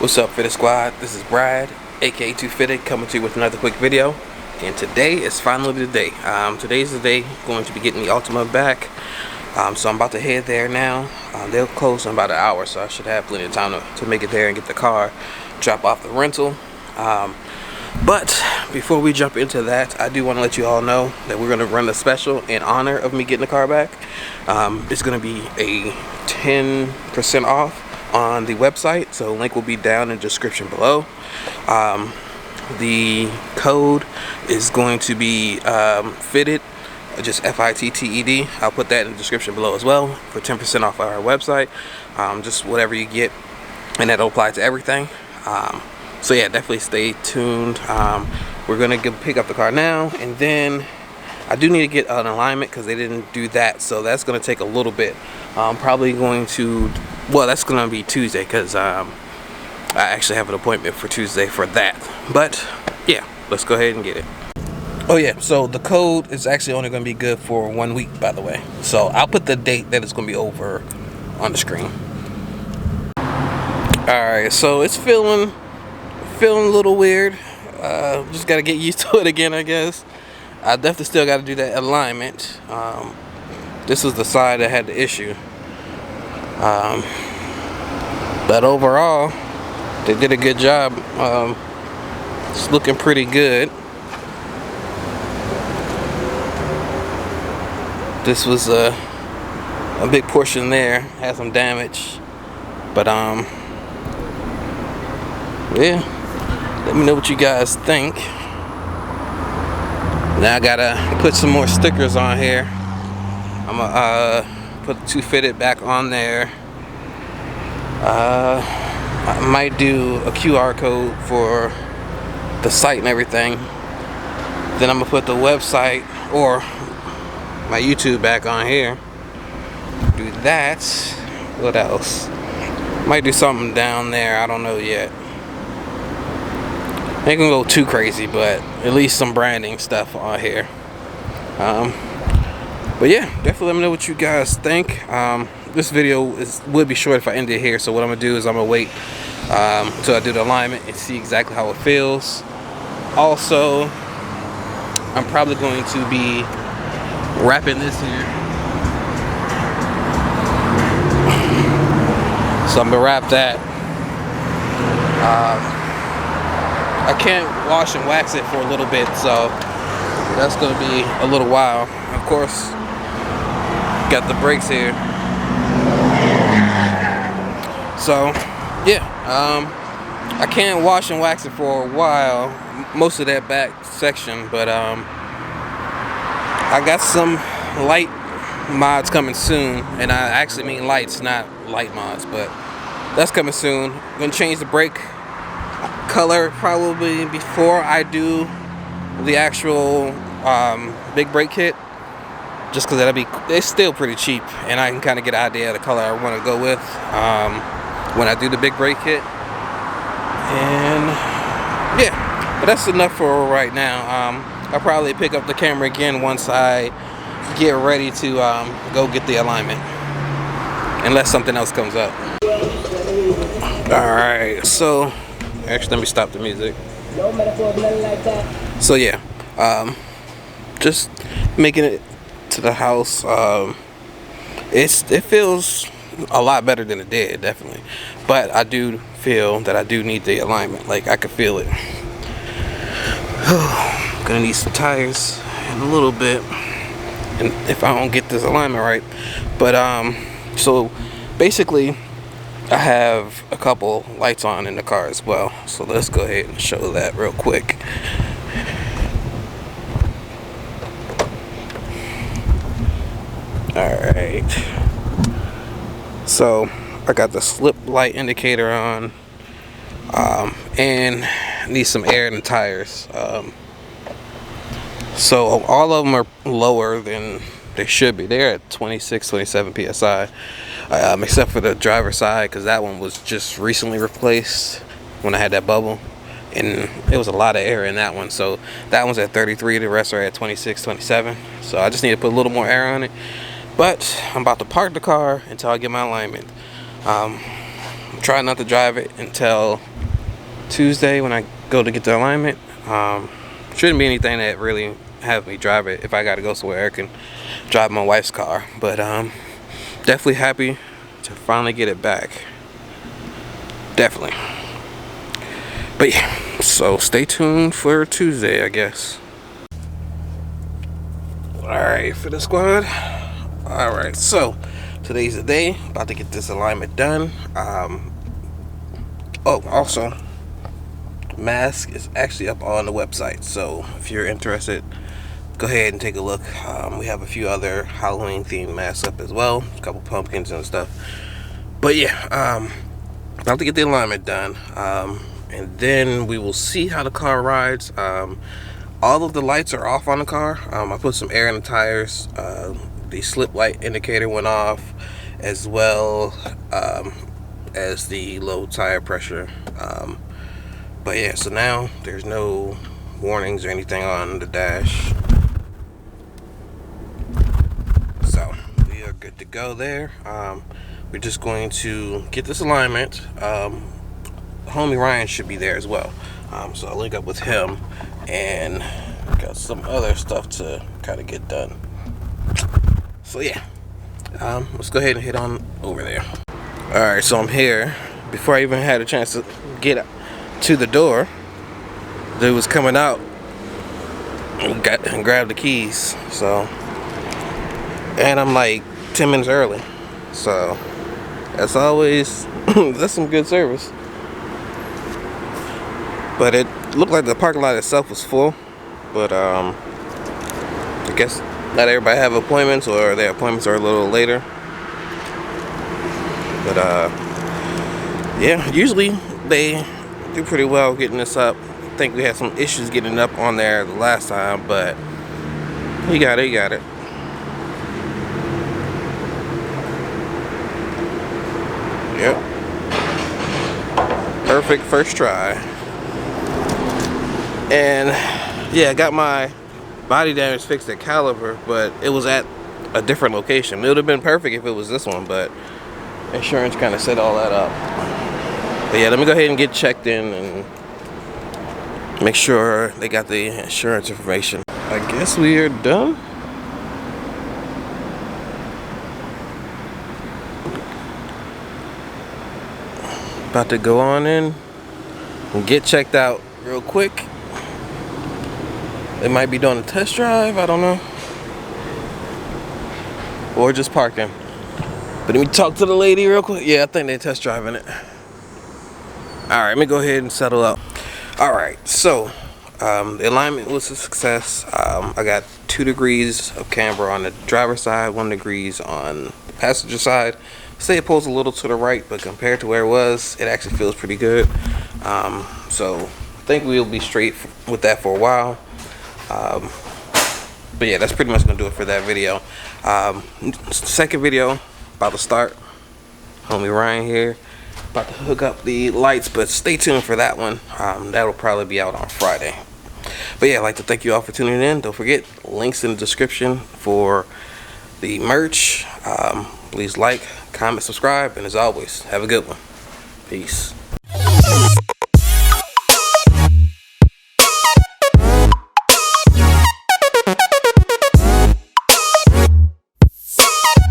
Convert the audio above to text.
What's up, Fitted Squad? This is Brad, aka 2Fitted, coming to you with another quick video. And today is finally the day. Today's the day going to be getting the Altima back. So I'm about to head there now. They'll close in about an hour, so I should have plenty of time to make it there and get the car, drop off the rental. But before we jump into that, I do want to let you all know that we're going to run a special in honor of me getting the car back. It's going to be a 10% off on the website, so link will be down in the description below. The code is going to be fitted, just FITTED. I'll put that in the description below as well for 10% off our website. Just whatever you get, and that'll apply to everything. So yeah, definitely stay tuned. We're gonna pick up the car now, and then I do need to get an alignment because they didn't do that, so that's gonna take a little bit. I'm probably going to, well, that's gonna be Tuesday because I actually have an appointment for Tuesday for that. But yeah, let's go ahead and get it. Oh yeah, so the code is actually only gonna be good for 1 week, by the way. So I'll put the date that it's gonna be over on the screen. Alright, so it's feeling a little weird. Just gotta get used to it again, I guess. I definitely still gotta do that alignment. This was the side that had the issue. But overall, they did a good job. It's looking pretty good. This was a big portion there, had some damage. But yeah, let me know what you guys think. Now I gotta put some more stickers on here. I'm gonna put the 2Fitted back on there. I might do a QR code for the site and everything. Then I'm gonna put the website or my YouTube back on here. Do that. What else? Might do something down there. I don't know yet. Ain't gonna go too crazy, but at least some branding stuff on here. But yeah, definitely let me know what you guys think. This video would be short if I ended here, so what I'm gonna do is I'm gonna wait until I do the alignment and see exactly how it feels. Also, I'm probably going to be wrapping this here. So I'm gonna wrap that. I can't wash and wax it for a little bit, so that's gonna be a little while. Of course, got the brakes here. So yeah, I can't wash and wax it for a while, most of that back section, but I got some light mods coming soon, and I actually mean lights, not light mods, but that's coming soon. I'm gonna change the brake color probably before I do the actual big brake kit, just because it's still pretty cheap, and I can kind of get an idea of the color I want to go with when I do the big brake kit. And yeah, but that's enough for right now. I'll probably pick up the camera again once I get ready to go get the alignment, unless something else comes up. Alright, so actually let me stop the music. So yeah, just making it to the house. It feels a lot better than it did, definitely, but I do feel that I do need the alignment. Like, I could feel it. Gonna need some tires in a little bit, and if I don't get this alignment right. But so basically I have a couple lights on in the car as well, so let's go ahead and show that real quick. Alright, so I got the slip light indicator on, and need some air in the tires. So all of them are lower than they should be. They're at 26, 27 psi, except for the driver's side, because that one was just recently replaced when I had that bubble, and it was a lot of air in that one. So that one's at 33, the rest are at 26, 27. So I just need to put a little more air on it. But I'm about to park the car until I get my alignment. I'm try not to drive it until Tuesday when I go to get the alignment. Shouldn't be anything that really have me drive it. If I gotta go somewhere, I can drive my wife's car. But definitely happy to finally get it back. Definitely. But yeah, so stay tuned for Tuesday, I guess. Alright, for the squad. Alright, so today's the day. About to get this alignment done. Oh, also, mask is actually up on the website, so if you're interested, go ahead and take a look. We have a few other Halloween themed masks up as well, a couple pumpkins and stuff. But yeah, about to get the alignment done, and then we will see how the car rides. All of the lights are off on the car. I put some air in the tires. The slip light indicator went off, as well as the low tire pressure. But yeah, so now there's no warnings or anything on the dash. So we are good to go there. We're just going to get this alignment. Homie Ryan should be there as well. So I'll link up with him, and got some other stuff to kind of get done. So yeah, let's go ahead and head on over there. Alright, so I'm here. Before I even had a chance to get to the door, dude was coming out and grabbed the keys. So, and I'm like 10 minutes early. So, as always, that's some good service. But it looked like the parking lot itself was full. But I guess not everybody have appointments, or their appointments are a little later. But yeah, usually they do pretty well getting this up. I think we had some issues getting it up on there the last time, but you got it, Yep. Perfect first try. And yeah, I got my body damage fixed at Caliber, but it was at a different location. It would have been perfect if it was this one, but insurance kind of set all that up. But yeah, let me go ahead and get checked in and make sure they got the insurance information. I guess we are done. About to go on in and get checked out real quick. They might be doing a test drive, I don't know. Or just parking. But let me talk to the lady real quick. Yeah, I think they're test driving it. Alright, let me go ahead and settle up. Alright, so the alignment was a success. I got 2 degrees of camber on the driver's side, 1 degree on the passenger side. Say it pulls a little to the right, but compared to where it was, it actually feels pretty good. So I think we'll be straight with that for a while. But yeah, that's pretty much gonna do it for that video. Second video about to start. Homie Ryan here, about to hook up the lights, but stay tuned for that one. That'll probably be out on Friday. But yeah, I'd like to thank you all for tuning in. Don't forget, links in the description for the merch. Please like, comment, subscribe, and as always, have a good one. Peace.